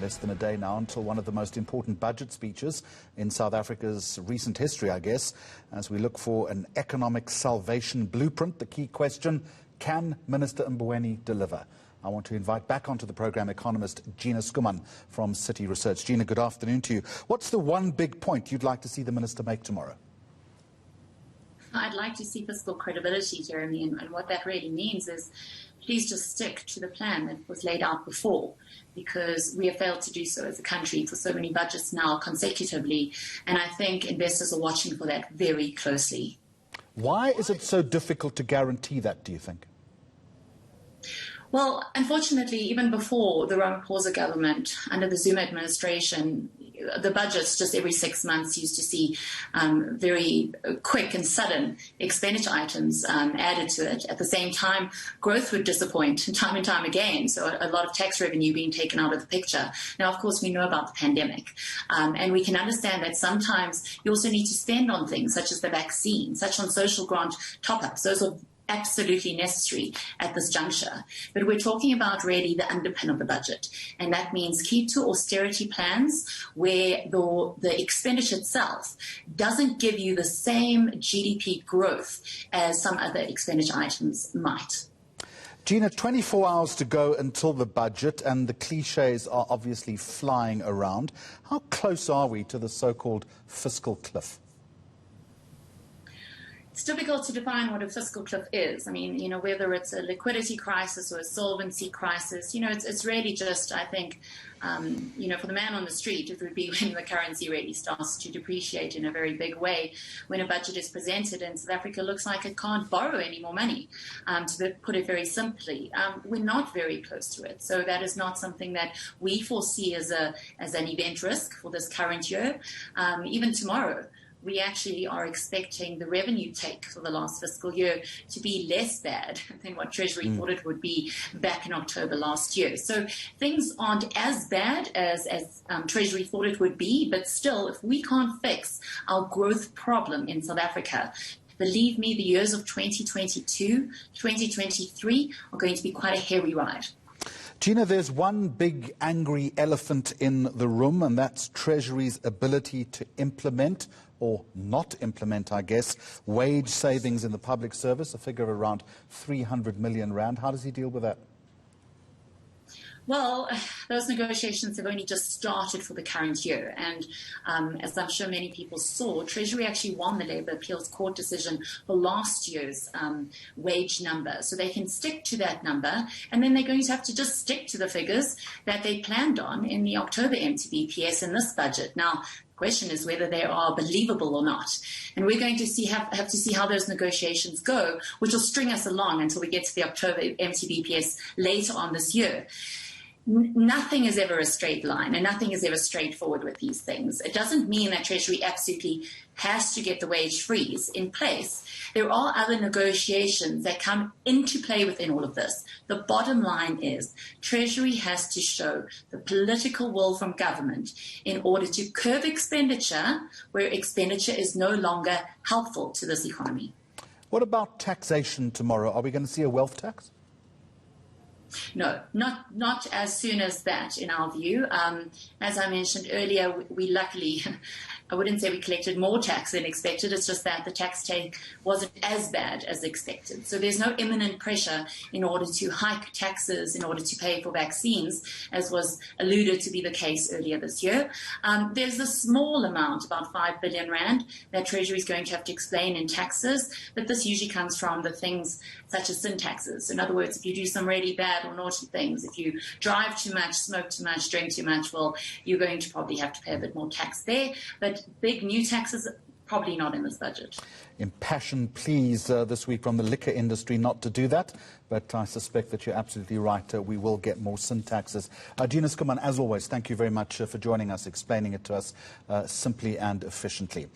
less than a day now until one of the most important budget speeches in South Africa's recent history, I guess, as we look for an economic salvation blueprint. The key question, can Minister Mboweni deliver? I want to invite back onto the program economist Gina Schoeman from Citi Research. Gina, good afternoon to you. What's the one big point you'd like to see the minister make tomorrow? I'd like to see fiscal credibility, Jeremy, and what that really means is please just stick to the plan that was laid out before, because we have failed to do so as a country for so many budgets now consecutively, and I think investors are watching for that very closely. Why is it so difficult to guarantee that, do you think? Well, unfortunately, even before the Ramaphosa government, under the Zuma administration, the budgets just every 6 months used to see very quick and sudden expenditure items added to it. At the same time, growth would disappoint time and time again, so a lot of tax revenue being taken out of the picture. Now, of course, we know about the pandemic, and we can understand that sometimes you also need to spend on things such as the vaccine, such on social grant top-ups. Those are absolutely necessary at this juncture. But we're talking about really the underpin of the budget. And that means keep to austerity plans where the expenditure itself doesn't give you the same GDP growth as some other expenditure items might. Gina, 24 hours to go until the budget, and the cliches are obviously flying around. How close are we to the so-called fiscal cliff? It's difficult to define what a fiscal cliff is. I mean, whether it's a liquidity crisis or a solvency crisis, it's really just, I think, for the man on the street, it would be when the currency really starts to depreciate in a very big way, when a budget is presented and South Africa looks like it can't borrow any more money, to put it very simply. We're not very close to it, so that is not something that we foresee as an event risk for this current year. Even tomorrow, we actually are expecting the revenue take for the last fiscal year to be less bad than what Treasury thought it would be back in October last year. So things aren't as bad as Treasury thought it would be, but still, if we can't fix our growth problem in South Africa, believe me, the years of 2022, 2023 are going to be quite a hairy ride. Gina, there's one big angry elephant in the room, and that's Treasury's ability to implement, or not implement, I guess, wage savings in the public service, a figure of around 300 million rand. How does he deal with that? Well, those negotiations have only just started for the current year. And as I'm sure many people saw, Treasury actually won the Labour Appeals Court decision for last year's wage number. So they can stick to that number. And then they're going to have to just stick to the figures that they planned on in the October MTBPS in this budget. Now, the question is whether they are believable or not. And we're going to have to see how those negotiations go, which will string us along until we get to the October MTBPS later on this year. Nothing is ever a straight line, and nothing is ever straightforward with these things. It doesn't mean that Treasury absolutely has to get the wage freeze in place. There are other negotiations that come into play within all of this. The bottom line is Treasury has to show the political will from government in order to curb expenditure where expenditure is no longer helpful to this economy. What about taxation tomorrow? Are we going to see a wealth tax? No, not as soon as that, in our view. As I mentioned earlier, we luckily, I wouldn't say we collected more tax than expected. It's just that the tax take wasn't as bad as expected. So there's no imminent pressure in order to hike taxes in order to pay for vaccines, as was alluded to be the case earlier this year. There's a small amount, about 5 billion rand, that Treasury is going to have to explain in taxes, but this usually comes from the things such as sin taxes. In other words, if you do some really bad or naughty things, if you drive too much, smoke too much, drink too much, well, you're going to probably have to pay a bit more tax there. But big new taxes, probably not in this budget. Impassioned pleas this week from the liquor industry not to do that, but I suspect that you're absolutely right. We will get more sin taxes. Gina Schoeman, as always, thank you very much for joining us, explaining it to us simply and efficiently.